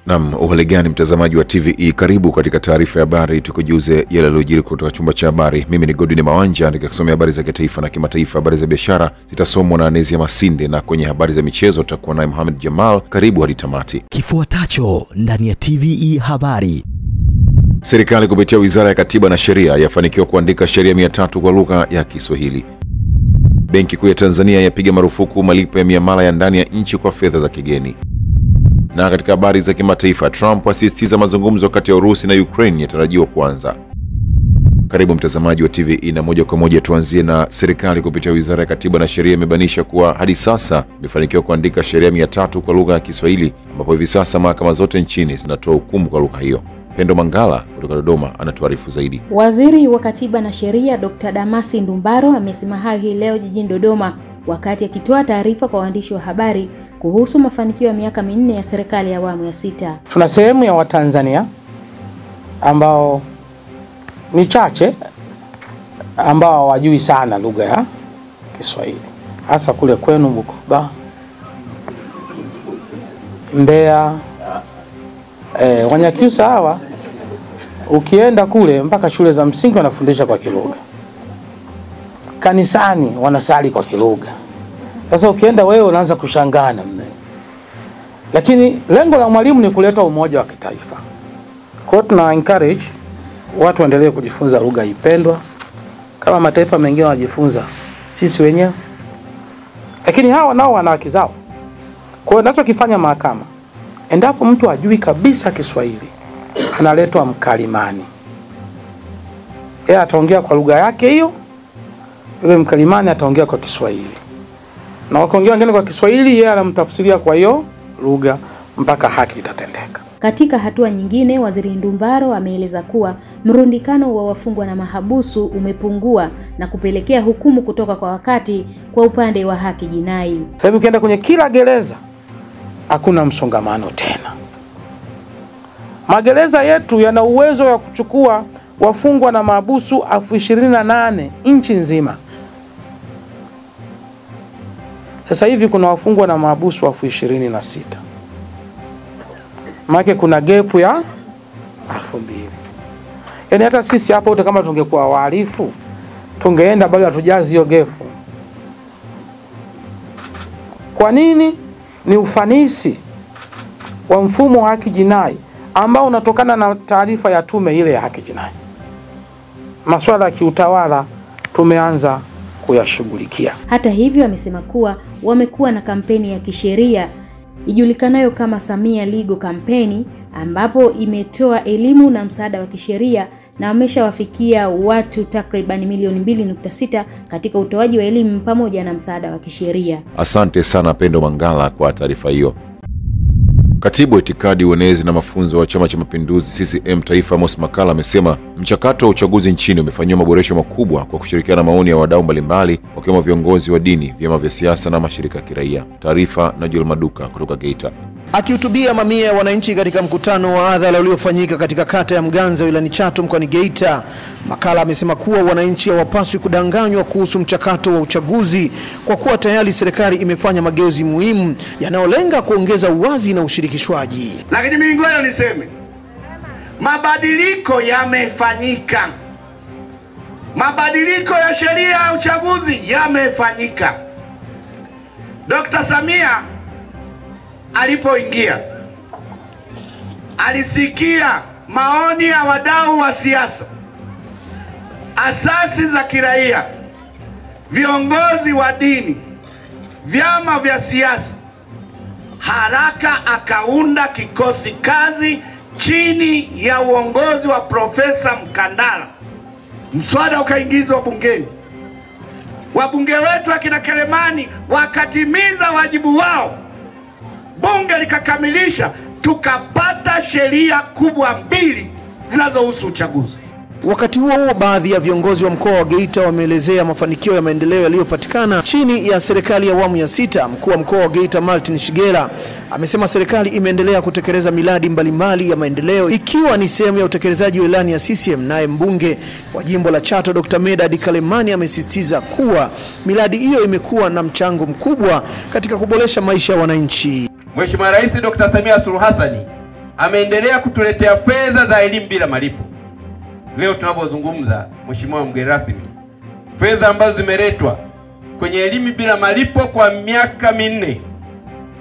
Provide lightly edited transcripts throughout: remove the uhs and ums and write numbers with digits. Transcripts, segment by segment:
Naam, uhali gani mtazamaji wa TVE, karibu katika taarifa ya habari tukujuze yale yaliyojiri kutoka chumba cha habari. Mimi ni Godwin Mawanja nikikusomea habari za kitaifa na kimataifa. Habari za biashara zitasomwa na Anezia Masinde, na kwenye habari za michezo tutakuwa naye Mohamed Jamal. Karibu hadi tamati. Kifuatacho ndani ya TVE habari. Serikali kupitia Wizara ya Katiba na Sheria yafanikiwa kuandika sheria 300 kwa lugha ya Kiswahili. Benki Kuu ya Tanzania yapiga marufuku malipo ya miamala ya ndani ya nchi kwa fedha za kigeni. Na katika habari za kimataifa, Trump asisitiza mazungumzo kati ya Urusi na Ukraine yatarajiwa kuanza. Karibu mtazamaji wa TVE, na moja kwa moja tuanzie na serikali kupitia Wizara ya Katiba na Sheria imebanisha kuwa hadi sasa imefanikiwa kuandika sheria 300 kwa lugha ya Kiswahili, ambapo hivi sasa mahakama zote nchini zinatoa hukumu kwa lugha hiyo. Pendo Mangala kutoka Dodoma anatuarifu zaidi. Waziri wa Katiba na Sheria Dr. Damasi Ndumbaro amesema hayo hii leo jijini Dodoma wakati akitoa taarifa kwa waandishi wa habari kuhusu mafanikio ya miaka 4 ya serikali ya awamu ya 6. Tuna sehemu ya Watanzania ambao ni chache ambao hawajui sana lugha ya Kiswahili, hasa kule kwenu Bukoba, Mbeya, Wanyakyusa hawa. Ukienda kule mpaka shule za msingi wanafundisha kwa kilugha. Kanisani wanasali kwa kilugha. Sasa ukienda wewe unaanza kushangana mne. Lakini lengo la mwalimu ni kuleta umoja wa kitaifa. Kwa hiyo tuna encourage watu waendelee kujifunza lugha ipendwa kama mataifa mengine wanajifunza sisi wenyewe. Lakini hawa nao wana haki zao. Kwa hiyo ninachokifanya mahakama, endapo mtu hajui kabisa Kiswahili, analetwa mkalimani. Yeye ataongea kwa lugha yake hiyo, yule mkalimani ataongea kwa Kiswahili. Na wakiongea wengine kwa Kiswahili, yeye anamtafsiria kwa hiyo lugha mpaka haki itatendeka. Katika hatua nyingine, Waziri Ndumbaro ameeleza kuwa mrundikano wa wafungwa na mahabusu umepungua na kupelekea hukumu kutoka kwa wakati kwa upande wa haki jinai. Sasa hivi ukienda kwenye kila gereza hakuna msongamano tena. Magereza yetu yana uwezo wa kuchukua wafungwa na mahabusu 28,000 nchi nzima. Sasa hivi kuna wafungwa na mahabusu 26,000. Maana kuna gap ya 2,000. Yaani hata sisi hapa wote kama tungekuwa wahalifu, tungeenda bali hatujazi hiyo gap. Kwa nini? Ni ufanisi wa mfumo wa haki jinai ambao unatokana na taarifa ya tume ile ya haki jinai. Masuala ya kiutawala tumeanza kuyashughulikia. Hata hivyo, amesema kuwa wamekuwa na kampeni ya kisheria ijulikanayo kama Samia Legal Campaign, ambapo imetoa elimu na msaada wa kisheria na wameshawafikia watu takriban milioni 2.6 katika utoaji wa elimu pamoja na msaada wa kisheria. Asante sana Pendo Mangala kwa taarifa hiyo. Katibu Itikadi, Uenezi na Mafunzo wa Chama cha Mapinduzi CCM Taifa, Amos Makala, amesema mchakato wa uchaguzi nchini umefanywa maboresho makubwa kwa kushirikiana na maoni ya wadau mbalimbali wakiwemo viongozi wa dini, vyama vya siasa na mashirika ya kiraia. Taarifa na Joel Maduka kutoka Geita. Akihutubia mamia ya wananchi katika mkutano wa hadhara uliofanyika katika kata ya Mganza wilayani Chato mkoani Geita, Makala amesema kuwa wananchi hawapaswi kudanganywa kuhusu mchakato wa uchaguzi kwa kuwa tayari serikali imefanya mageuzi muhimu yanayolenga kuongeza uwazi na ushirikishwaji. Lakini mimi ngoja niseme, mabadiliko yamefanyika. Mabadiliko ya sheria ya uchaguzi yamefanyika. Dr. Samia alipoingia alisikia maoni ya wadau wa siasa, asasi za kiraia, viongozi wa dini, vyama vya siasa. Haraka akaunda kikosi kazi chini ya uongozi wa Profesa Mkandala. Mswada ukaingizwa bungeni. Wabunge wetu akina Kelemani wakatimiza wajibu wao. Bunge likakamilisha, tukapata sheria kubwa 2 zinazohusu uchaguzi. Wakati huo baadhi ya viongozi wa mkoa wa Geita wameelezea mafanikio ya maendeleo yaliyopatikana chini ya serikali ya awamu ya 6. Mkuu wa mkoa wa Geita Martin Shigela amesema serikali imeendelea kutekeleza miradi mbalimbali ya maendeleo ikiwa ni sehemu ya utekelezaji wa ilani ya CCM. Naye mbunge wa jimbo la Chato Dr. Medad Kalemani amesisitiza kuwa miradi hiyo imekuwa na mchango mkubwa katika kuboresha maisha ya wananchi. Mheshimiwa Rais Dr. Samia Suluhu Hassan ameendelea kutuletea fedha za elimu bila malipo. Leo tunapozungumza, Mheshimiwa mgeni rasmi, fedha ambazo zimeletwa kwenye elimu bila malipo kwa miaka minne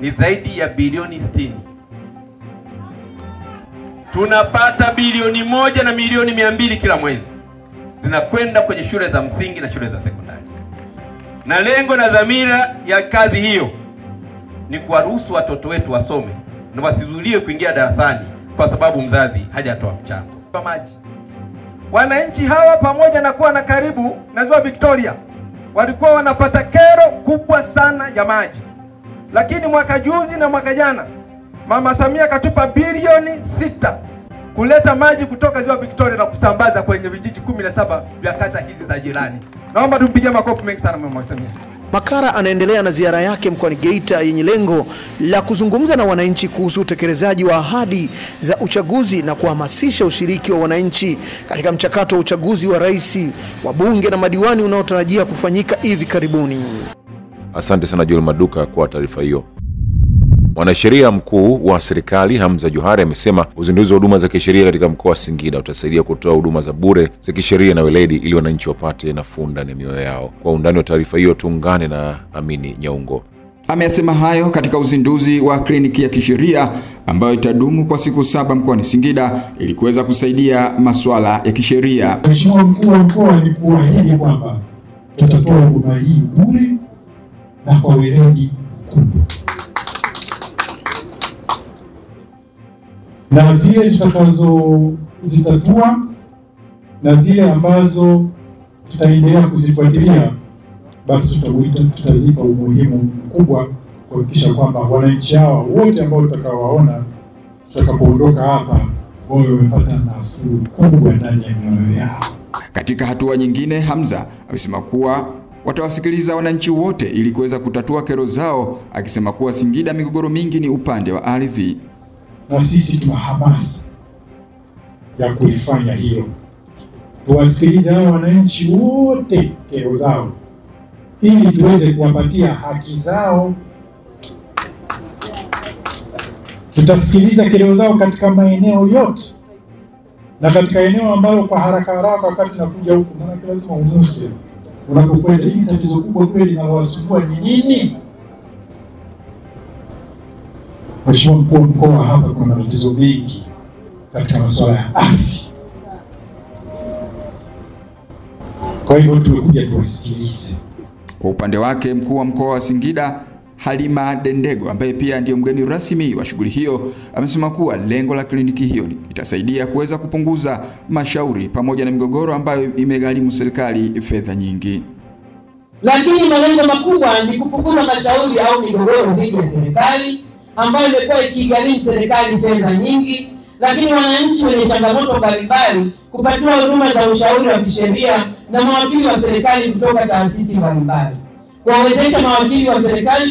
ni zaidi ya bilioni 60. Tunapata bilioni 1 na milioni 200 kila mwezi, zinakwenda kwenye shule za msingi na shule za sekondari. Na lengo na dhamira ya kazi hiyo ni kuwaruhusu watoto wetu wasome na wasizuiliwe kuingia darasani kwa sababu mzazi hajatoa mchango wa maji. Wananchi hawa pamoja na kuwa na karibu na Ziwa Victoria walikuwa wanapata kero kubwa sana ya maji. Lakini mwaka juzi na mwaka jana Mama Samia katupa bilioni 6 kuleta maji kutoka Ziwa Victoria na kusambaza kwenye vijiji 17 vya kata hizi za jirani. Naomba tumpigie makofi mengi sana Mama Samia. Makara anaendelea na ziara yake mkoani Geita yenye lengo la kuzungumza na wananchi kuhusu utekelezaji wa ahadi za uchaguzi na kuhamasisha ushiriki wa wananchi katika mchakato wa uchaguzi wa rais, wa bunge na madiwani unaotarajia kufanyika hivi karibuni. Asante sana Joel Maduka kwa taarifa hiyo. Mwanasheria mkuu wa serikali Hamza Johari amesema uzinduzi wa huduma za kisheria katika mkoa wa Singida utasaidia kutoa huduma za bure za kisheria na weledi ili wananchi wapate nafuu ndani ya mioyo yao. Kwa undani wa taarifa hiyo tuungane na Amini Nyaungo. Amesema hayo katika uzinduzi wa kliniki ya kisheria ambayo itadumu kwa siku 7 mkoani Singida ili kuweza kusaidia masuala ya kisheria. Mheshimiwa mkuu wa mkoa alikuahidi kwamba tutatoa huduma hii bure na kwa weledi kubwa. Na zile tutakazozitatua na zile ambazo tutaendelea kuzifuatilia, basi tutazipa umuhimu mkubwa kuhakikisha kwamba wananchi hawa wote ambao tutakaowaona tutakapoondoka hapa wao wamepata nafuu kubwa ndani ya mioyo yao. Katika hatua nyingine, Hamza amesema kuwa watawasikiliza wananchi wote ili kuweza kutatua kero zao, akisema kuwa Singida migogoro mingi ni upande wa ardhi. Na sisi tuna hamasa ya kulifanya hilo. Tuwasikilize hao wananchi wote kero zao ili tuweze kuwapatia haki zao. Tutasikiliza kero zao katika maeneo yote, na katika eneo ambalo kwa haraka wakati nakuja huku maana lazima unuse unapokwenda, hii tatizo kubwa kweli linalowasumbua ni nini? Mheshimiwa mkuu wa mkoa, hapa kuna matatizo mengi katika masuala ya ardhi. Kwa hivyo tumekuja tuwasikilize. Kwa upande wake, mkuu wa mkoa wa Singida Halima Dendego, ambaye pia ndiye mgeni rasmi wa shughuli hiyo, amesema kuwa lengo la kliniki hiyo itasaidia kuweza kupunguza mashauri pamoja na migogoro ambayo imegharimu serikali fedha nyingi. Lakini malengo makubwa ni kupunguza mashauri au migogoro dhidi ya serikali ambayo imekuwa ikigharimu serikali fedha nyingi, lakini wananchi wenye changamoto mbalimbali kupatiwa huduma za ushauri wa kisheria na mawakili wa serikali kutoka taasisi mbalimbali. Kuwawezesha mawakili wa serikali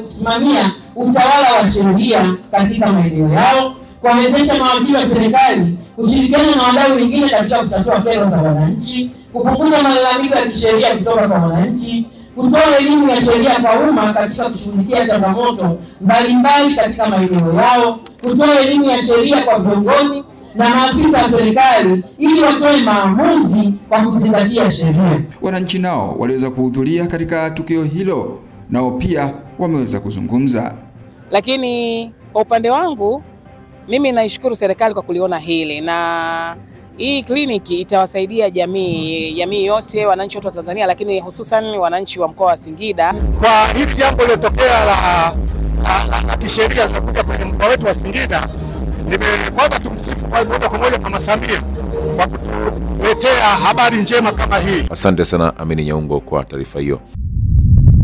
kusimamia utawala wa sheria katika maeneo yao, kuwawezesha mawakili wa serikali kushirikiana na wadau wengine katika kutatua kero za wananchi, kupunguza malalamiko ya kisheria kutoka kwa wananchi, kutoa elimu ya sheria kwa umma katika kushughulikia changamoto mbalimbali katika maeneo yao, kutoa elimu ya sheria kwa viongozi na maafisa wa serikali ili watoe maamuzi kwa kuzingatia sheria. Wananchi nao waliweza kuhudhuria katika tukio hilo, nao pia wameweza kuzungumza. Lakini kwa upande wangu mimi naishukuru serikali kwa kuliona hili, na hii kliniki itawasaidia jamii yote, wananchi wote wa Tanzania, lakini hususan wananchi wa mkoa wa Singida. Kwa hili jambo lilotokea la kisheria kutoka kwenye mkoa wetu wa Singida, kwanza tumsifu kwa moja kwa moja Mama Samia kwa kutuletea habari njema kama hii. Asante sana Amini Nyaungo kwa taarifa hiyo.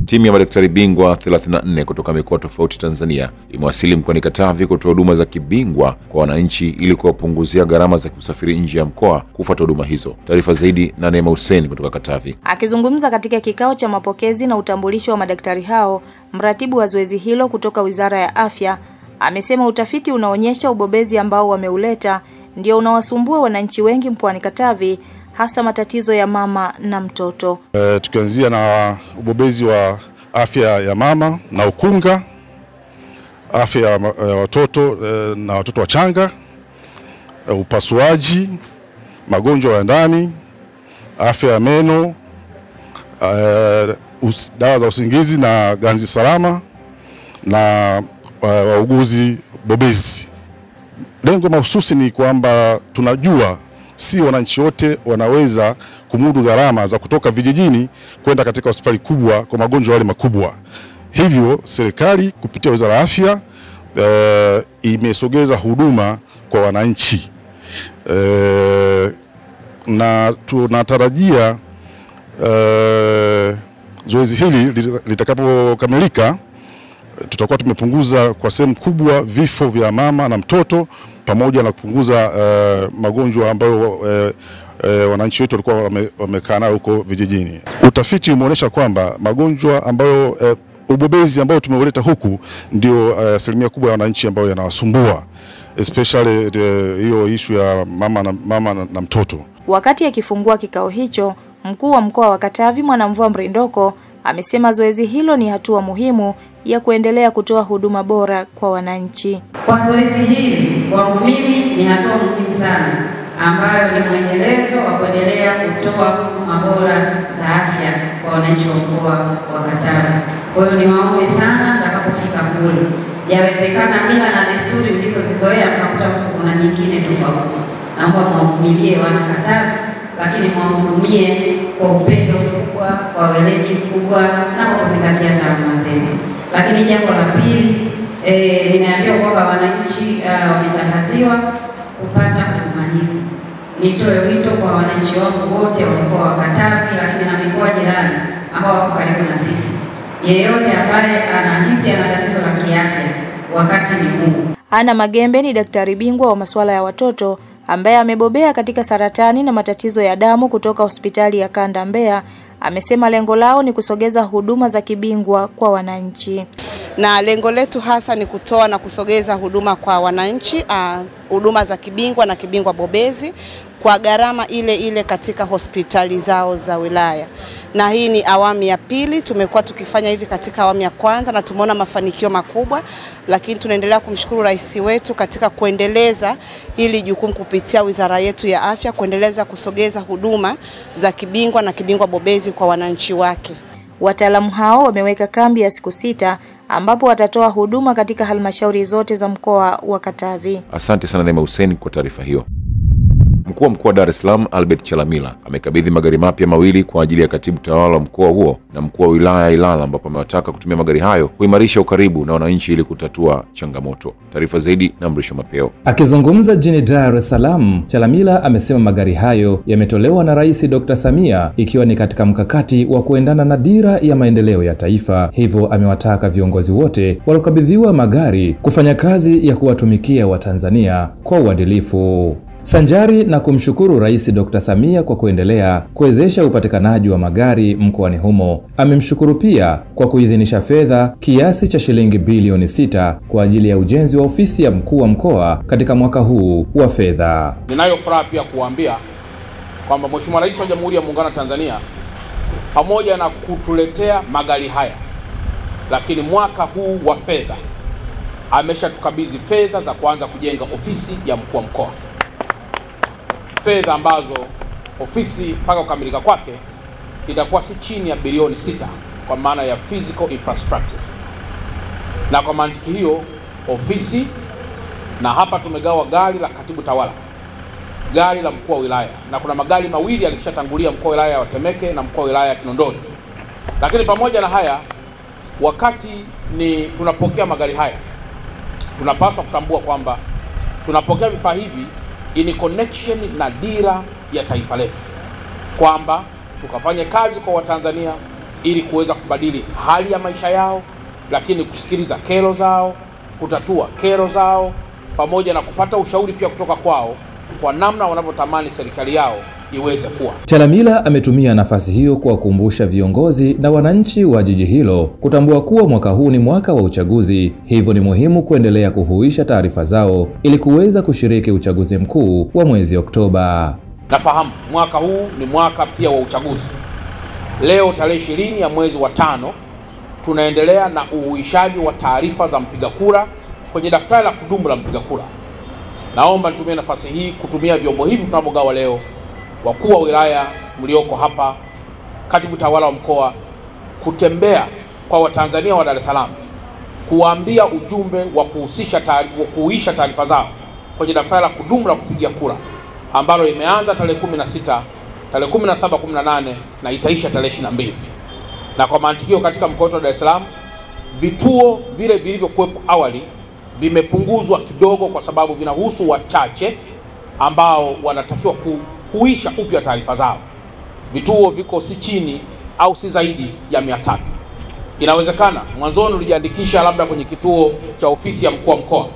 Timu ya madaktari bingwa 34 kutoka mikoa tofauti Tanzania imewasili mkoani Katavi kutoa huduma za kibingwa kwa wananchi ili kuwapunguzia gharama za kusafiri nje ya mkoa kufuata huduma hizo. Taarifa zaidi na Neema Hussein kutoka Katavi. Akizungumza katika kikao cha mapokezi na utambulisho wa madaktari hao, mratibu wa zoezi hilo kutoka Wizara ya Afya amesema utafiti unaonyesha ubobezi ambao wameuleta ndio unawasumbua wananchi wengi mkoani Katavi, hasa matatizo ya mama na mtoto. Tukianzia na ubobezi wa afya ya mama na ukunga, afya ya watoto na watoto wachanga, upasuaji, magonjwa ya ndani, afya ya meno, dawa za usingizi na ganzi salama na wauguzi bobezi. Lengo mahususi ni kwamba tunajua si wananchi wote wanaweza kumudu gharama za kutoka vijijini kwenda katika hospitali kubwa kwa magonjwa yale makubwa. Hivyo serikali kupitia Wizara ya Afya imesogeza huduma kwa wananchi. Na tunatarajia zoezi hili litakapokamilika tutakuwa tumepunguza kwa sehemu kubwa vifo vya mama na mtoto pamoja na kupunguza magonjwa ambayo wananchi wetu walikuwa wamekaa nayo huko vijijini. Utafiti umeonyesha kwamba magonjwa ambayo ubobezi ambao tumeuleta huku ndio asilimia kubwa ya wananchi ambao yanawasumbua, especially hiyo issue ya mama na mtoto. Wakati akifungua kikao hicho, mkuu wa mkoa wa Katavi Mwanamvua Mrindoko amesema zoezi hilo ni hatua muhimu ya kuendelea kutoa huduma bora kwa wananchi. Kwa zoezi hili kwangu mimi ni hatua muhimu sana ambayo ni mwendelezo wa kuendelea kutoa huduma bora za afya kwa wananchi wa mkoa wa Katavi. Kwa hiyo niwaombe sana mtakapofika kule, yawezekana mila na desturi mlizozizoea mkakuta kuna nyingine tofauti. Naomba mwavumilie wana Katavi, lakini mwahudumie kwa upendo mkubwa, kwa weledi mkubwa na kwa kuzingatia taaluma zenu. Lakini jambo la pili, nimeambiwa kwamba wananchi wametangaziwa kupata huduma hizi. Nitoe wito kwa wananchi wangu wote wa mkoa wa Katavi, lakini na mikoa jirani ambao wako karibu na sisi. Yeyote ambaye anahisi ana tatizo la kiafya, wakati ni huu. Ana Magembe ni daktari bingwa wa masuala ya watoto ambaye amebobea katika saratani na matatizo ya damu kutoka hospitali ya Kanda Mbeya. Amesema lengo lao ni kusogeza huduma za kibingwa kwa wananchi. Na lengo letu hasa ni kutoa na kusogeza huduma kwa wananchi, huduma za kibingwa na kibingwa bobezi kwa gharama ile ile katika hospitali zao za wilaya. Na hii ni awamu ya pili, tumekuwa tukifanya hivi katika awamu ya kwanza na tumeona mafanikio makubwa, lakini tunaendelea kumshukuru rais wetu katika kuendeleza hili jukumu kupitia wizara yetu ya afya, kuendeleza kusogeza huduma za kibingwa na kibingwa bobezi kwa wananchi wake. Wataalamu hao wameweka kambi ya siku 6 ambapo watatoa huduma katika halmashauri zote za mkoa wa Katavi. Asante sana Neema Hussein kwa taarifa hiyo. Mkuu wa mkoa wa Dar es Salaam Albert Chalamila amekabidhi magari mapya mawili kwa ajili ya katibu tawala wa mkoa huo na mkuu wa wilaya Ilala, ambapo amewataka kutumia magari hayo kuimarisha ukaribu na wananchi ili kutatua changamoto. Taarifa zaidi na Mrisho Mapeo. Akizungumza jijini Dar es Salaam, Chalamila amesema magari hayo yametolewa na Rais Dr. Samia ikiwa ni katika mkakati wa kuendana na dira ya maendeleo ya taifa. Hivyo amewataka viongozi wote waliokabidhiwa magari kufanya kazi ya kuwatumikia Watanzania kwa uadilifu. Sanjari na kumshukuru Rais Dr. Samia kwa kuendelea kuwezesha upatikanaji wa magari mkoani humo, amemshukuru pia kwa kuidhinisha fedha kiasi cha shilingi bilioni 6 kwa ajili ya ujenzi wa ofisi ya mkuu wa mkoa katika mwaka huu wa fedha. Ninayo furaha pia kuambia kwamba Mheshimiwa Rais wa Jamhuri ya Muungano wa Tanzania pamoja na kutuletea magari haya, lakini mwaka huu wa fedha ameshatukabidhi fedha za kuanza kujenga ofisi ya mkuu wa mkoa. Fedha ambazo ofisi mpaka kukamilika kwake itakuwa si chini ya bilioni 6 kwa maana ya physical infrastructures. Na kwa mantiki hiyo ofisi, na hapa tumegawa gari la katibu tawala, gari la mkuu wa wilaya, na kuna magari mawili yalikishatangulia, mkuu wa wilaya wa Temeke na mkuu wa wilaya ya Kinondoni. Lakini pamoja na haya, wakati tunapokea magari haya, tunapaswa kutambua kwamba tunapokea vifaa hivi in connection na dira ya taifa letu, kwamba tukafanye kazi kwa Watanzania ili kuweza kubadili hali ya maisha yao, lakini kusikiliza kero zao, kutatua kero zao, pamoja na kupata ushauri pia kutoka kwao kwa namna wanavyotamani serikali yao iweze kuwa. Chalamila ametumia nafasi hiyo kuwakumbusha viongozi na wananchi wa jiji hilo kutambua kuwa mwaka huu ni mwaka wa uchaguzi, hivyo ni muhimu kuendelea kuhuisha taarifa zao ili kuweza kushiriki uchaguzi mkuu wa mwezi Oktoba. Nafahamu mwaka huu ni mwaka pia wa uchaguzi. Leo tarehe 20 ya mwezi wa 5 tunaendelea na uhuishaji wa taarifa za mpiga kura kwenye daftari la kudumu la mpiga kura. Naomba nitumie nafasi hii kutumia vyombo hivi tunavyogawa leo, wakuu wa wilaya mlioko hapa, katibu tawala wa mkoa, kutembea kwa Watanzania wa Dar es Salaam, kuwaambia ujumbe wa kuhuisha taarifa zao kwenye daftari la kudumu la kupigia kura ambalo imeanza tarehe 16, tarehe 17, 18 na itaisha tarehe 22. Na kwa mantikio katika mkoa wa Dar es Salaam, vituo vile vilivyokuwepo awali vimepunguzwa kidogo kwa sababu vinahusu wachache ambao wanatakiwa kuhuisha upya taarifa zao. Vituo viko si chini au si zaidi ya 300. Inawezekana mwanzoni ulijiandikisha labda kwenye kituo cha ofisi ya mkuu wa mkoa,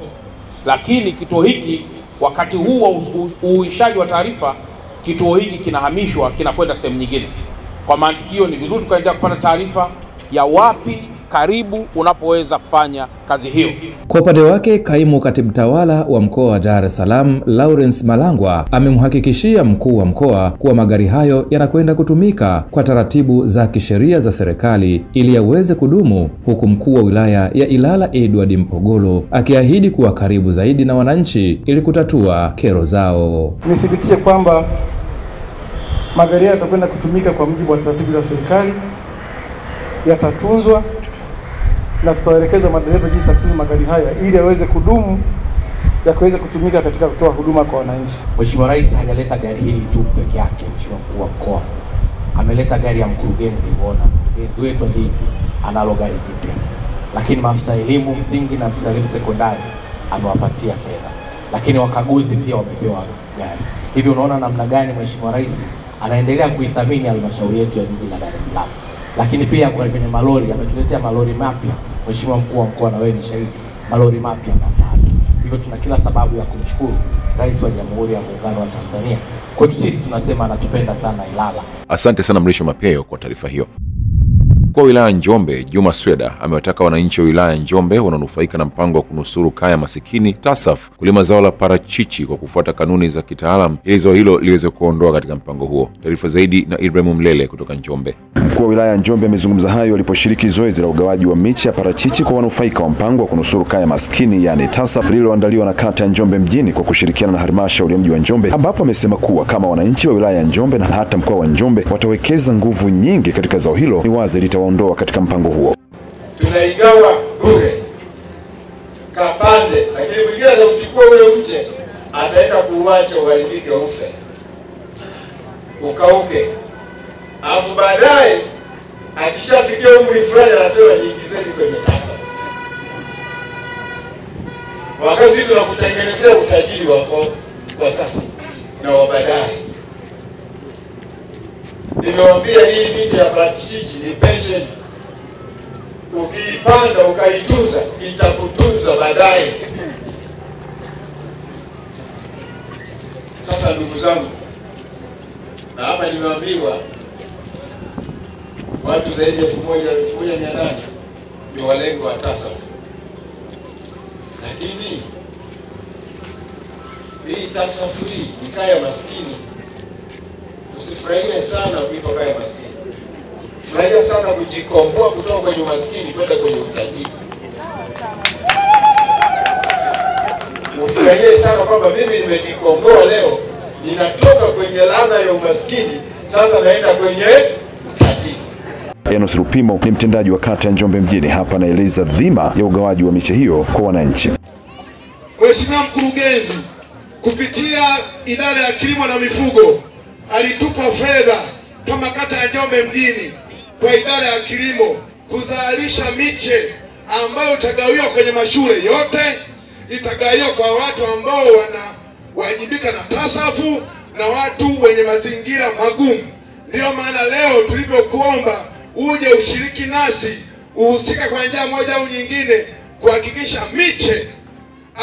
lakini kituo hiki wakati huu wa uhuishaji wa taarifa, kituo hiki kinahamishwa kinakwenda sehemu nyingine. Kwa mantikio ni vizuri tukaendelea kupata taarifa ya wapi karibu unapoweza kufanya kazi hiyo. Kwa upande wake, kaimu katibu tawala wa mkoa wa Dar es Salaam Lawrence Malangwa amemhakikishia mkuu wa mkoa kuwa magari hayo yanakwenda kutumika kwa taratibu za kisheria za serikali ili yaweze kudumu, huku mkuu wa wilaya ya Ilala Edward Mpogolo akiahidi kuwa karibu zaidi na wananchi ili kutatua kero zao. Nithibitishe kwamba magari haya yatakwenda kutumika kwa mujibu wa taratibu za serikali, yatatunzwa na tutaelekeza madereva jinsi ya kutumia magari haya ili yaweze kudumu, yakaweze kutumika katika kutoa huduma kwa wananchi. Mheshimiwa Rais hajaleta gari hili tu peke yake. Mheshimiwa mkuu wa mkoa ameleta gari ya mkurugenzi. Unaona, mkurugenzi wetu hii analo gari jipya, lakini maafisa elimu msingi na maafisa elimu sekondari amewapatia fedha, lakini wakaguzi pia wamepewa gari. Hivi unaona namna gani Mheshimiwa Rais anaendelea kuithamini halmashauri yetu ya jiji la Dar es Salaam. Lakini pia kwenye malori ametuletea malori mapya. Mheshimiwa mkuu wa mkoa, na wewe ni shahidi, malori mapya 3. Hivyo tuna kila sababu ya kumshukuru Rais wa Jamhuri ya Muungano wa Tanzania. Kwetu sisi tunasema anatupenda sana Ilala. Asante sana Mrisho Mapeo kwa taarifa hiyo. Kwa wilaya Njombe, Juma Sweda amewataka wananchi wa wilaya Njombe wanaonufaika na mpango wa kunusuru kaya masikini TASAF kulima zao la parachichi kwa kufuata kanuni za kitaalam ili zao hilo liweze kuondoa katika mpango huo. Taarifa zaidi na Ibrahim Mlele kutoka Njombe. Mkuu wa wilaya Njombe amezungumza hayo aliposhiriki zoezi la ugawaji wa miche ya parachichi kwa wanufaika wa mpango wa kunusuru kaya maskini yani TASAF lililoandaliwa na kata ya Njombe mjini kwa kushirikiana na halmashauri ya mji wa Njombe, ambapo amesema kuwa kama wananchi wa wilaya ya Njombe na hata mkoa wa Njombe watawekeza nguvu nyingi katika zao hilo, ni wazi litawaondoa katika mpango huo. Tunaigawa bure kapande, lakini mwingine anachukua ule mche ataenda kuuacha uharibike, ufe, ukauke. Alafu baadaye akishafikia umri fulani anasema niingizeni kwenye TASAF. Wakati tunakutengenezea utajiri wako kwa sasa na wa baadaye. Nimewaambia hii miti ya parachichi ni pension. Ukiipanda ukaitunza itakutunza baadaye. Sasa ndugu zangu, na hapa nimeambiwa watu zaidi ya 1,800 ni walengwa wa TASAF. Lakini hii TASAF hii ni kaya maskini. Usifurahie sana ukipo kaya maskini. Furahia sana kujikomboa kutoka kwenye umaskini kwenda kwenye utajiri. Ufurahie sana kwamba mimi nimejikomboa leo, ninatoka kwenye laana ya umaskini, sasa naenda kwenye utajiri. Enos Rupimo ni mtendaji wa kata ya Njombe mjini, hapa anaeleza dhima ya ugawaji wa miche hiyo kwa wananchi. Mheshimiwa mkurugenzi kupitia idara ya kilimo na mifugo alitupa fedha kama kata ya Njombe mjini kwa idara ya kilimo kuzalisha miche ambayo itagawiwa kwenye mashule yote, itagawiwa kwa watu ambao wanawajibika na TASAF na watu wenye mazingira magumu. Ndio maana leo tulivyokuomba uje ushiriki nasi, uhusika kwa njia moja au nyingine kuhakikisha miche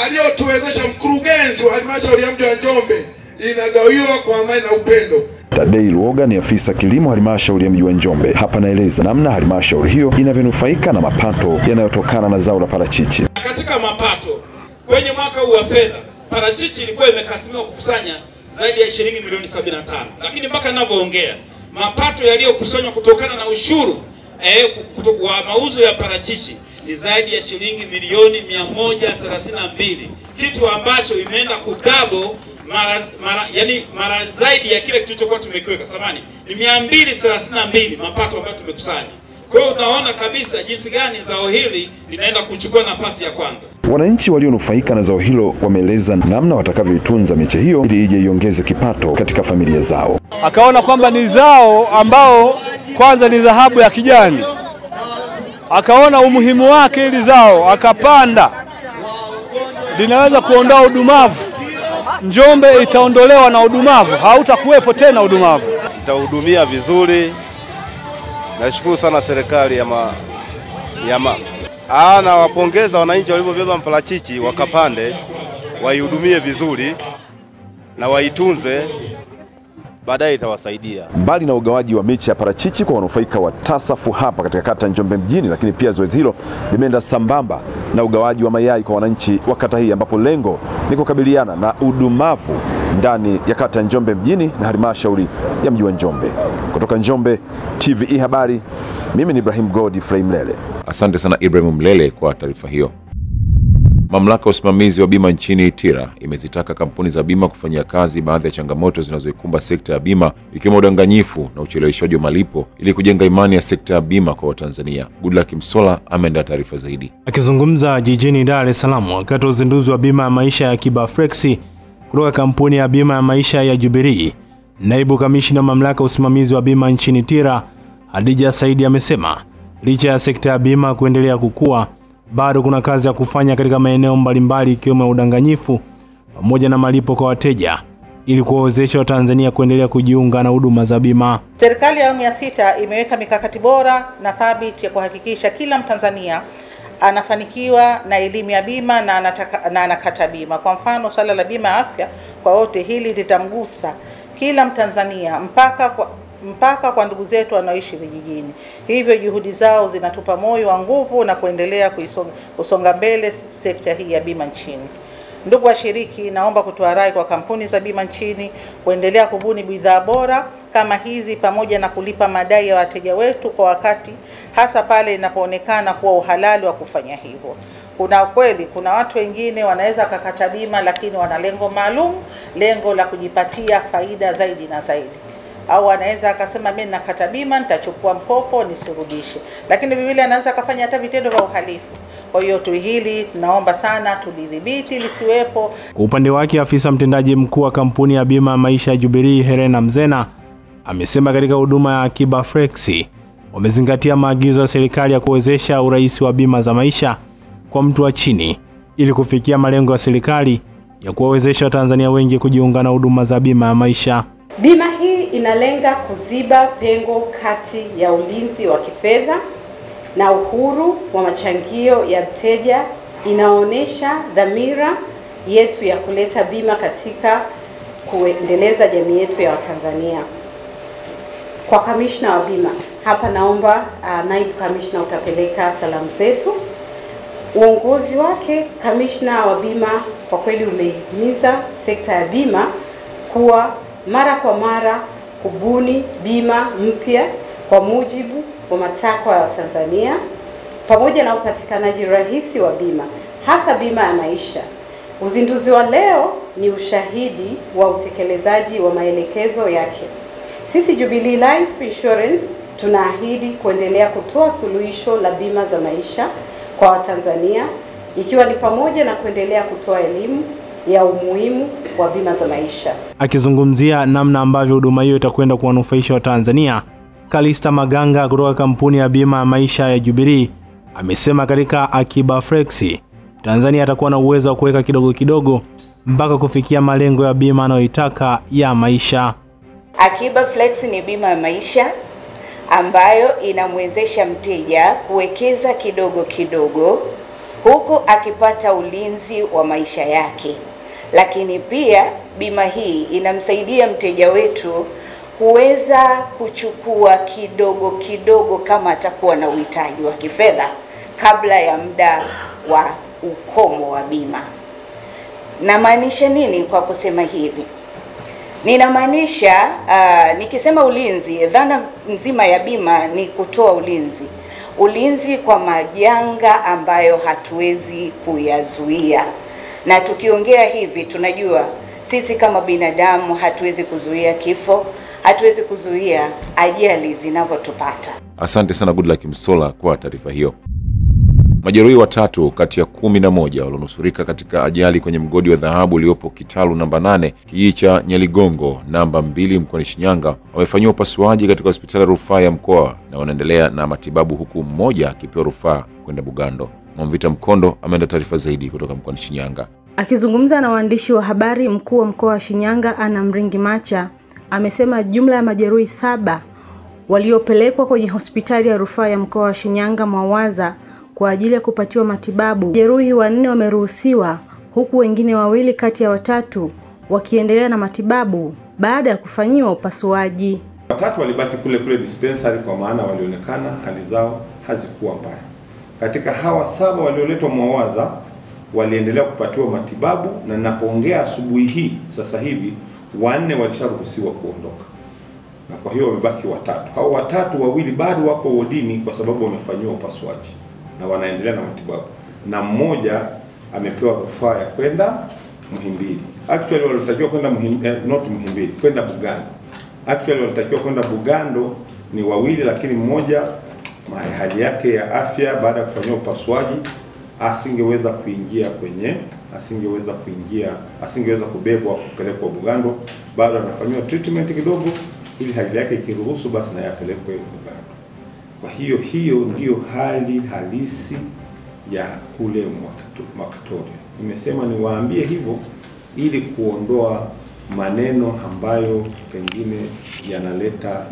aliyotuwezesha mkurugenzi wa halmashauri ya mji wa Njombe inagawiwa kwa amani na upendo. Tadei Luoga ni afisa kilimo halmashauri ya mji wa Njombe. Hapa naeleza namna halmashauri hiyo inavyonufaika na mapato yanayotokana na zao la parachichi. Katika mapato kwenye mwaka huu wa fedha, parachichi ilikuwa imekasimiwa kukusanya zaidi ya shilingi milioni 75. Lakini mpaka ninavyoongea, mapato yaliyokusanywa kutokana na ushuru wa mauzo ya parachichi ni zaidi ya shilingi milioni 132, kitu ambacho imeenda kudabo mara zaidi ya kile tulichokuwa tumekiweka. Samani ni 232 mapato ambayo tumekusanya. Kwa hiyo utaona kabisa jinsi gani zao hili linaenda kuchukua nafasi ya kwanza. Wananchi walionufaika na zao hilo wameeleza namna watakavyoitunza miche hiyo ili ije iongeze kipato katika familia zao. Akaona kwamba ni zao ambao kwanza ni dhahabu ya kijani, akaona umuhimu wake ili zao, akapanda, linaweza kuondoa udumavu. Njombe itaondolewa na udumavu, hautakuwepo tena udumavu. Itahudumia vizuri. Nashukuru sana serikali na wapongeza wananchi waliobeba mparachichi wakapande, waihudumie vizuri na waitunze, baadaye itawasaidia. Mbali na ugawaji wa miche ya parachichi kwa wanufaika wa TASAF hapa katika kata Njombe mjini, lakini pia zoezi hilo limeenda sambamba na ugawaji wa mayai kwa wananchi wa kata hii, ambapo lengo ni kukabiliana na udumavu ndani ya kata Njombe mjini na halmashauri ya mji wa Njombe. Kutoka Njombe, TVE Habari, mimi ni Ibrahim Godfrey Mlele. Asante sana Ibrahim Mlele kwa taarifa hiyo. Mamlaka ya usimamizi wa bima nchini TIRA imezitaka kampuni za bima kufanyia kazi baadhi ya changamoto zinazoikumba sekta ya bima, ikiwemo udanganyifu na ucheleweshaji wa malipo ili kujenga imani ya sekta ya bima kwa Watanzania. Goodluck Msola ameandaa taarifa zaidi. Akizungumza jijini Dar es Salaam wakati wa uzinduzi wa bima ya maisha ya Kiba Flexi kutoka kampuni ya bima ya maisha ya Jubilee, naibu kamishna mamlaka ya usimamizi wa bima nchini TIRA Hadija Saidi amesema licha ya sekta ya bima kuendelea kukua, bado kuna kazi ya kufanya katika maeneo mbalimbali ikiwemo udanganyifu pamoja na malipo kwa wateja ili kuwawezesha Watanzania kuendelea kujiunga na huduma za bima. Serikali ya awamu ya 6 imeweka mikakati bora na thabiti ya kuhakikisha kila Mtanzania anafanikiwa na elimu ya bima na anakata bima. Kwa mfano, swala la bima ya afya kwa wote, hili litamgusa kila Mtanzania mpaka kwa ndugu zetu wanaoishi vijijini. Hivyo juhudi zao zinatupa moyo wa nguvu na kuendelea kusonga mbele sekta hii ya bima nchini. Ndugu washiriki, naomba kutoa rai kwa kampuni za bima nchini kuendelea kubuni bidhaa bora kama hizi pamoja na kulipa madai ya wateja wetu kwa wakati, hasa pale inapoonekana kuwa uhalali wa kufanya hivyo. Kuna watu wengine wanaweza kukata bima lakini wana lengo maalum, lengo la kujipatia faida zaidi na zaidi. Au anaweza akasema mimi nakata bima nitachukua mkopo nisirudishe, lakini vile anaweza akafanya hata vitendo vya uhalifu. Kwa hiyo hili tunaomba sana tulidhibiti lisiwepo. Kwa upande wake, afisa mtendaji mkuu wa kampuni ya bima ya maisha ya Jubilee Helena Mzena amesema katika huduma ya Kiba Flexi wamezingatia maagizo ya serikali ya kuwezesha urahisi wa bima za maisha kwa mtu wa chini ili kufikia malengo ya serikali ya kuwawezesha Watanzania wengi kujiunga na huduma za bima ya maisha. Bima hii inalenga kuziba pengo kati ya ulinzi wa kifedha na uhuru wa machangio ya mteja. Inaonyesha dhamira yetu ya kuleta bima katika kuendeleza jamii yetu ya Watanzania. Kwa kamishna wa bima, hapa naomba naibu kamishna utapeleka salamu zetu. Uongozi wake kamishna wa bima kwa kweli umehimiza sekta ya bima kuwa mara kwa mara kubuni bima mpya kwa mujibu wa matakwa ya Watanzania pamoja na upatikanaji rahisi wa bima, hasa bima ya maisha. Uzinduzi wa leo ni ushahidi wa utekelezaji wa maelekezo yake. Sisi Jubilee Life Insurance tunaahidi kuendelea kutoa suluhisho la bima za maisha kwa Watanzania, ikiwa ni pamoja na kuendelea kutoa elimu ya umuhimu wa bima za maisha. Akizungumzia namna ambavyo huduma hiyo itakwenda kuwanufaisha Watanzania, Kalista Maganga kutoka kampuni ya bima ya maisha ya Jubilee amesema katika Akiba Flexi Tanzania atakuwa na uwezo wa kuweka kidogo kidogo mpaka kufikia malengo ya bima anayoitaka ya maisha. Akiba Flexi ni bima ya maisha ambayo inamwezesha mteja kuwekeza kidogo kidogo huku akipata ulinzi wa maisha yake. Lakini pia bima hii inamsaidia mteja wetu kuweza kuchukua kidogo kidogo kama atakuwa na uhitaji wa kifedha kabla ya muda wa ukomo wa bima. Na maanisha nini kwa kusema hivi? Ninamaanisha nikisema ulinzi, dhana nzima ya bima ni kutoa ulinzi. Ulinzi kwa majanga ambayo hatuwezi kuyazuia. Na tukiongea hivi tunajua sisi kama binadamu hatuwezi kuzuia kifo, hatuwezi kuzuia ajali zinavyotupata. Asante sana Goodluck Msolla kwa taarifa hiyo. Majeruhi watatu kati ya 11 walionusurika katika ajali kwenye mgodi wa dhahabu uliopo Kitalu namba 8 kijiji cha Nyaligongo namba 2 mkoani Shinyanga wamefanyiwa upasuaji katika hospitali ya rufaa ya mkoa na wanaendelea na matibabu, huku mmoja akipewa rufaa kwenda Bugando. Mwamvita Mkondo ameenda taarifa zaidi kutoka mkoani Shinyanga. Akizungumza na waandishi wa habari, mkuu wa mkoa wa Shinyanga Anna Mringi Macha amesema jumla ya majeruhi 7 waliopelekwa kwenye hospitali ya rufaa ya mkoa wa Shinyanga Mwawaza kwa ajili ya kupatiwa matibabu. Majeruhi 4 wameruhusiwa, huku wengine 2 kati ya 3 wakiendelea na matibabu baada ya kufanyiwa upasuaji. 3 walibaki kule dispensary, kwa maana walionekana hali zao hazikuwa mbaya. Katika hawa 7 walioletwa Mwawaza waliendelea kupatiwa matibabu, na ninapoongea asubuhi hii sasa hivi 4 walisharuhusiwa kuondoka. Na kwa hiyo wamebaki 3. Hao 3, 2 bado wako wodini kwa sababu wamefanyiwa upasuaji na wanaendelea na matibabu, na mmoja amepewa rufaa ya kwenda Muhimbili. Actually walitakiwa kwenda Muhimbili, kwenda Bugando. Actually walitakiwa kwenda Bugando ni 2, lakini mmoja hali yake ya afya baada ya kufanyiwa upasuaji asingeweza kubebwa kupelekwa Bugando. Bado anafanyiwa treatment kidogo, ili hali yake ikiruhusu basi na yapelekwe Bugando. Kwa hiyo ndio hali halisi ya kule Mwakatoria. Nimesema niwaambie hivyo ili kuondoa maneno ambayo pengine yanaleta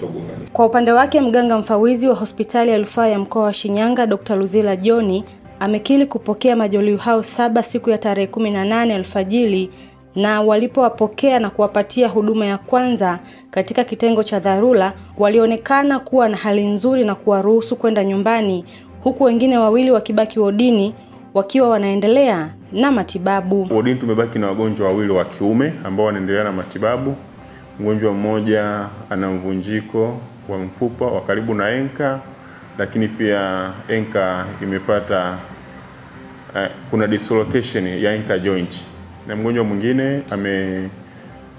ugongani. Kwa upande wake, mganga mfawizi wa hospitali ya rufaa ya mkoa wa Shinyanga Dr. Luzila John amekiri kupokea majeruhi hao 7 siku ya tarehe 18 alfajiri, na walipowapokea na kuwapatia huduma ya kwanza katika kitengo cha dharura walionekana kuwa na hali nzuri na kuwaruhusu kwenda nyumbani, huku wengine 2 wakibaki wodini wakiwa wanaendelea na matibabu. Wodini tumebaki na wagonjwa 2 wa kiume ambao wanaendelea na matibabu. Mgonjwa mmoja ana mvunjiko wa mfupa wa karibu na enka, lakini pia enka imepata kuna dislocation ya enka joint, na mgonjwa mwingine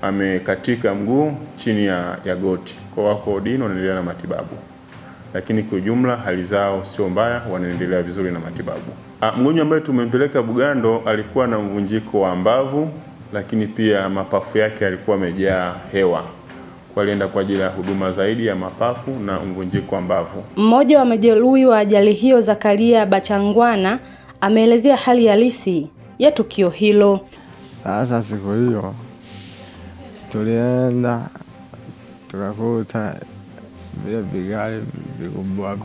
amekatika mguu chini ya goti. Kwa wako wodini wanaendelea na matibabu, lakini kwa jumla hali zao sio mbaya, wanaendelea vizuri na matibabu. Mgonjwa ambaye tumempeleka Bugando alikuwa na mvunjiko wa mbavu, lakini pia mapafu yake alikuwa yamejaa hewa. Kwa alienda kwa ajili ya huduma zaidi ya mapafu na mvunjiko wa mbavu. Mmoja wa majeruhi wa ajali hiyo, Zakaria Bachangwana, ameelezea hali halisi ya tukio hilo. Sasa siku hiyo tulienda tukakuta vile vigari vikubwa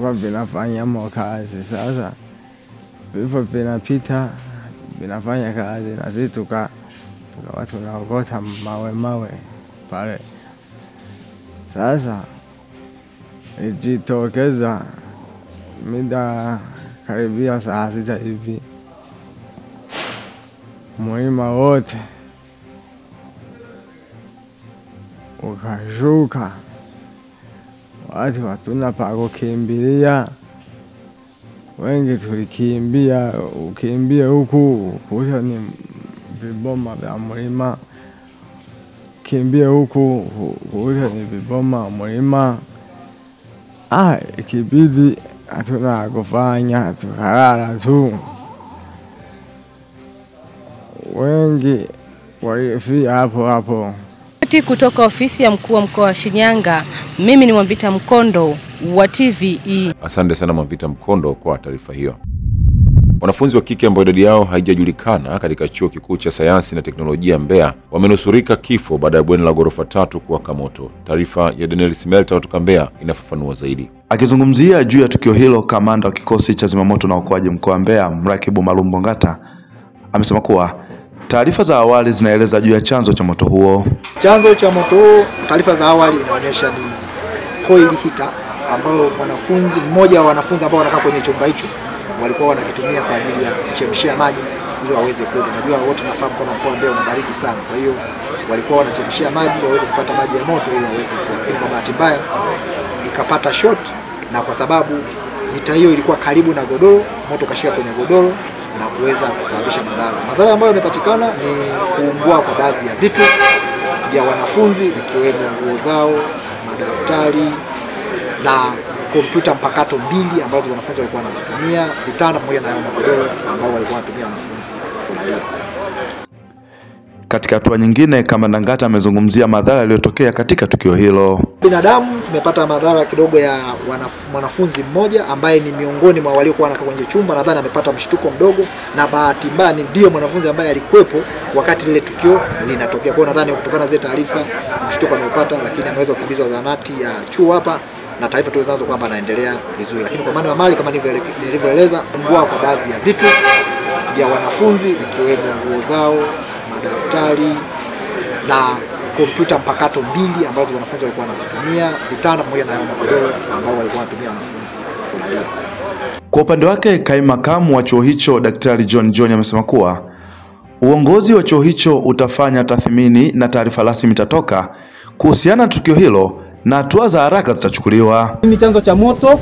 kwa vinafanya kazi. Sasa vifo vinapita vinafanya kazi, na sisi tukawa tunaokota mawe pale. Sasa ilijitokeza mida karibia saa 6 hivi, mlima wote ukashuka, watu hatuna pa kukimbilia. Wengi tulikimbia, ukimbia huku kuja ni viboma vya mlima, kimbia huku kuja ni viboma mlima. Ikibidi hatuna kufanya, tukalala tu. Wengi walifia hapo. Kutoka ofisi ya mkuu wa mkoa wa Shinyanga, mimi ni Mwamvita Mkondo wa TVE. Asante sana Mwamvita Mkondo kwa taarifa hiyo. Wanafunzi wa kike ambao idadi yao haijajulikana katika Chuo Kikuu cha Sayansi na Teknolojia Mbeya wamenusurika kifo baada ya bweni la ghorofa 3 kuwaka moto. Taarifa ya Daniel Smelta kutoka Mbeya inafafanua zaidi. Akizungumzia juu ya tukio hilo, kamanda wa kikosi cha zimamoto na uokoaji mkoa wa Mbeya, Mrakibu Malumbo Ngata, amesema kuwa taarifa za awali zinaeleza juu ya chanzo cha moto huo. Chanzo cha moto huo, taarifa za awali inaonyesha ni coil heater ambao mmoja wa wanafunzi ambao wanakaa kwenye chumba hicho walikuwa wanakitumia kwa ajili ya kuchemshia maji ili waweze kuoga. Najua wote nafahamu kwamba mkoa wa Mbeya una baridi sana, kwa hiyo walikuwa wanachemshia maji waweze kupata maji ya moto ili waweze kuoga. Lakini kwa bahati mbaya ikapata short, na kwa sababu hita hiyo ilikuwa karibu na godoro, moto kashika kwenye godoro na kuweza kusababisha madhara. Madhara ambayo yamepatikana ni kuungua kwa baadhi ya vitu vya wanafunzi ikiwemo nguo zao, madaftari na kompyuta mpakato 2 ambazo wanafunzi walikuwa wanazitumia, vitanda pamoja na magodoro ambao walikuwa wanatumia wanafunzi kulalia. Katika hatua nyingine, Kamanda Ngata amezungumzia madhara yaliyotokea katika tukio hilo. Binadamu tumepata madhara kidogo ya mwanafunzi mmoja ambaye ni miongoni mwa waliokuwa wanakaa kwenye chumba, nadhani amepata mshtuko mdogo, na bahati mbaya ndio mwanafunzi ambaye alikuwepo wakati lile tukio linatokea. Kwa nadhani kutokana na zile taarifa mshtuko amepata, lakini ameweza kukimbizwa zahanati ya chuo hapa na taarifa tulizonazo kwamba anaendelea vizuri. Lakini kwa maana ya mali kama nilivyoeleza, kuungua kwa baadhi ya vitu vya wanafunzi ikiwemo nguo zao, madaftari na kompyuta mpakato 2 ambazo wanafunzi walikuwa wanazitumia, vitanda pamoja na magodoro ambao walikuwa wanatumia wanafunzi kulalia. Kwa upande wake, kaimu makamu wa chuo hicho Daktari John amesema kuwa uongozi wa chuo hicho utafanya tathmini na taarifa rasmi itatoka kuhusiana na tukio hilo na hatua za haraka zitachukuliwa. Ni chanzo cha moto,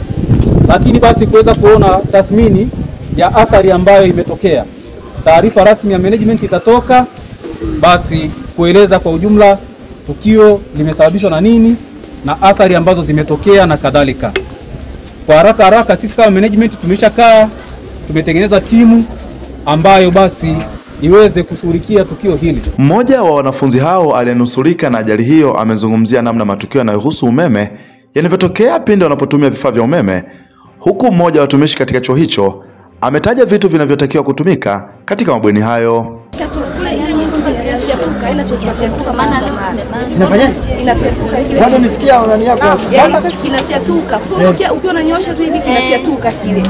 lakini basi kuweza kuona tathmini ya athari ambayo imetokea. Taarifa rasmi ya management itatoka basi kueleza kwa ujumla tukio limesababishwa na nini na athari ambazo zimetokea na kadhalika. Kwa haraka sisi kama management tumeshakaa, tumetengeneza timu ambayo basi iweze kushughulikia tukio hili. Mmoja wa wanafunzi hao aliyenusurika na ajali hiyo amezungumzia namna matukio yanayohusu umeme yanavyotokea pindi wanapotumia vifaa vya umeme, huku mmoja wa watumishi katika chuo hicho ametaja vitu vinavyotakiwa kutumika katika mabweni hayo. Inafanyaje? Bado nisikia ndani yako. Kinafyatuka. Ukiwa unanyosha tu hivi kinafyatuka kile.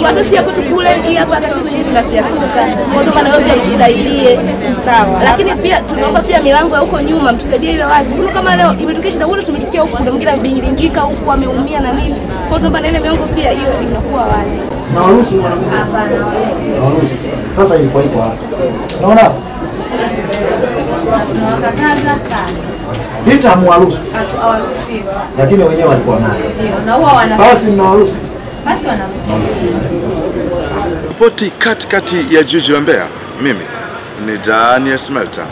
Hata si hapo tukule hii hapa hata hivi kinafyatuka. Kwa hiyo maana wewe usaidie. Sawa. Lakini pia tunaomba pia milango ya huko nyuma mtusaidie iwe wazi. Kwa kama leo imetokea shida wote tumetokea huko, ndio mwingine ambilingika huko ameumia na nini. Kwa hiyo tunaomba ile milango pia hiyo inakuwa wazi. Na waruhusu wanafunzi. Hapana, waruhusu. Sasa ilikuwa iko hapo. Unaona hapo? Tunawakataza sana. Hita hamwaruhusu. Hawaruhusiwa. Lakini wenyewe walikuwa nayo. Ndio, na huwa wana. Basi mnawaruhusu. Basi wanaruhusiwa. Ripoti katikati ya jiji la Mbeya, mimi ni Daniel Smelta,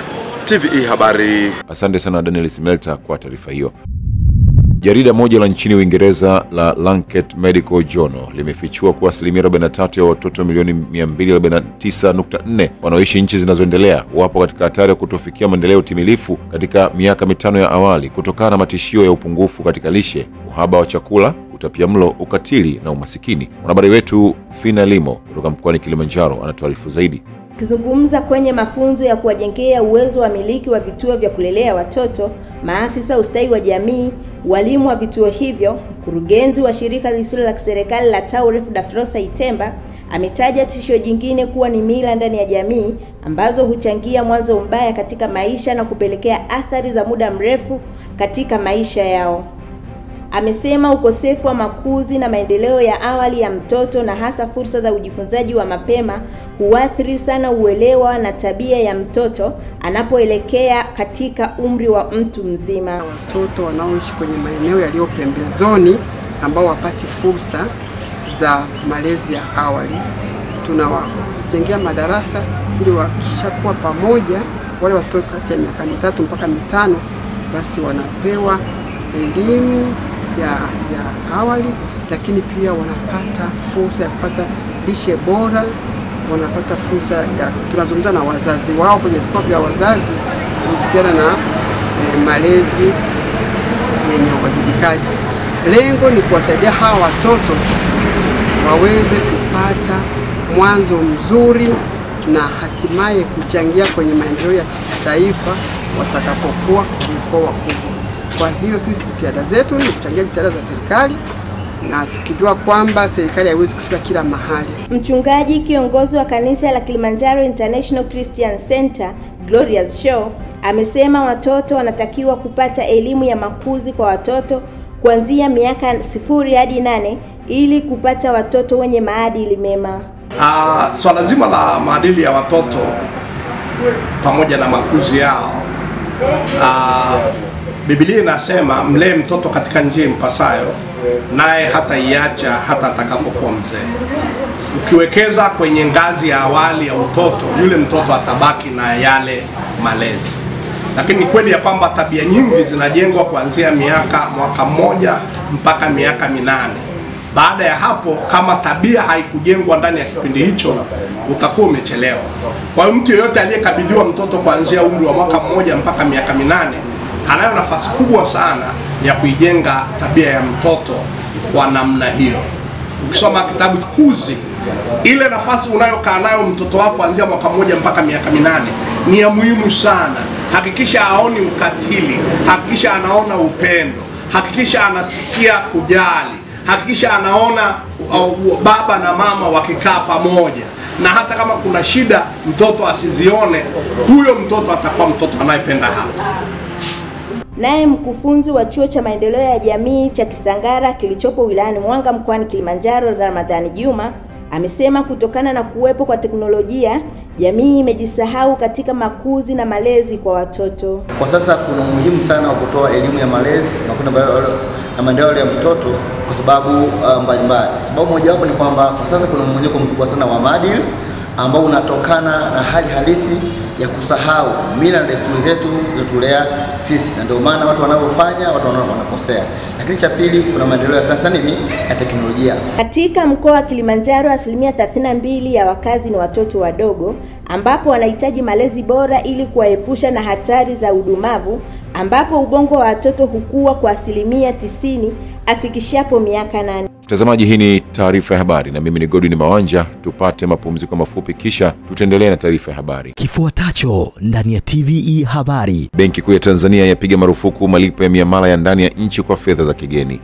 TVE Habari. Asante sana Daniel Smelta kwa taarifa hiyo. Jarida moja la nchini Uingereza la Lancet Medical Journal limefichua kuwa 43% ya watoto milioni 249.4 wanaoishi nchi zinazoendelea wapo katika hatari ya kutofikia maendeleo timilifu katika miaka 5 ya awali kutokana na matishio ya upungufu katika lishe, uhaba wa chakula, utapiamlo, ukatili na umasikini. Mwanahabari wetu Fina Limo kutoka mkoani Kilimanjaro anatuarifu zaidi. Akizungumza kwenye mafunzo ya kuwajengea uwezo wa miliki wa vituo vya kulelea watoto, maafisa ustawi wa jamii, walimu wa vituo hivyo, mkurugenzi wa shirika lisilo la kiserikali la TAUREF Dafrosa Itemba ametaja tishio jingine kuwa ni mila ndani ya jamii ambazo huchangia mwanzo mbaya katika maisha na kupelekea athari za muda mrefu katika maisha yao. Amesema ukosefu wa makuzi na maendeleo ya awali ya mtoto na hasa fursa za ujifunzaji wa mapema huathiri sana uelewa na tabia ya mtoto anapoelekea katika umri wa mtu mzima. Watoto wanaoishi kwenye maeneo yaliyo pembezoni ambao wapati fursa za malezi ya awali, tunawajengea madarasa ili wakishakuwa pamoja, wale watoto kati ya miaka 3 mpaka 5 basi wanapewa elimu ya awali, lakini pia wanapata fursa ya kupata lishe bora, wanapata fursa ya tunazungumza na wazazi wao kwenye vikao vya wazazi kuhusiana na malezi yenye uwajibikaji. Lengo ni kuwasaidia hawa watoto waweze kupata mwanzo mzuri na hatimaye kuchangia kwenye maendeleo ya taifa watakapokuwa wakubwa. Kwa hiyo sisi jitihada zetu ni kuchangia jitihada za serikali na tukijua kwamba serikali haiwezi kufika kila mahali. Mchungaji kiongozi wa kanisa la Kilimanjaro International Christian Center, Glorious Show, amesema watoto wanatakiwa kupata elimu ya makuzi kwa watoto kuanzia miaka 0 hadi 8 ili kupata watoto wenye maadili mema. Swala zima la maadili ya watoto pamoja na makuzi yao, Biblia inasema mlee mtoto katika njia impasayo, naye hata iacha hata atakapokuwa mzee. Ukiwekeza kwenye ngazi ya awali ya utoto, yule mtoto atabaki na yale malezi. Lakini ni kweli ya kwamba tabia nyingi zinajengwa kuanzia mwaka mmoja mpaka miaka 8. Baada ya hapo, kama tabia haikujengwa ndani ya kipindi hicho, utakuwa umechelewa. Kwa hiyo mtu yeyote aliyekabidhiwa mtoto kuanzia umri wa mwaka mmoja mpaka miaka 8 anayo nafasi kubwa sana ya kuijenga tabia ya mtoto kwa namna hiyo. Ukisoma kitabu Kuzi, ile nafasi unayokaa nayo mtoto wako kuanzia mwaka mmoja mpaka miaka 8 ni ya muhimu sana. Hakikisha haoni ukatili, hakikisha anaona upendo, hakikisha anasikia kujali, hakikisha anaona baba na mama wakikaa pamoja, na hata kama kuna shida mtoto asizione, huyo mtoto atakuwa mtoto anayependa hapa. Naye mkufunzi wa Chuo cha Maendeleo ya Jamii cha Kisangara kilichopo wilayani Mwanga mkoani Kilimanjaro, Ramadhani Juma, amesema kutokana na kuwepo kwa teknolojia, jamii imejisahau katika makuzi na malezi kwa watoto. Kwa sasa kuna umuhimu sana wa kutoa elimu ya malezi na maendeleo ya mtoto kwa sababu mbalimbali. Sababu moja wapo ni kwamba kwa sasa kuna mmonyoko mkubwa sana wa maadili ambao unatokana na hali halisi ya kusahau mila na desturi zetu zilizotulea sisi, na ndio maana watu wanavyofanya watu wanakosea. Lakini cha pili, kuna maendeleo ya sasa ya teknolojia. Katika mkoa wa Kilimanjaro, 32% ya wakazi ni watoto wadogo, ambapo wanahitaji malezi bora ili kuwaepusha na hatari za udumavu, ambapo ubongo wa watoto hukua kwa 90% afikishapo miaka 8. Mtazamaji, hii ni taarifa ya habari na mimi ni Godwin Mawanja. Tupate mapumziko mafupi kisha tutaendelea na taarifa ya habari. Kifuatacho ndani ya TVE habari. Benki Kuu ya Tanzania yapiga marufuku malipo ya miamala ya ndani ya nchi kwa fedha za kigeni.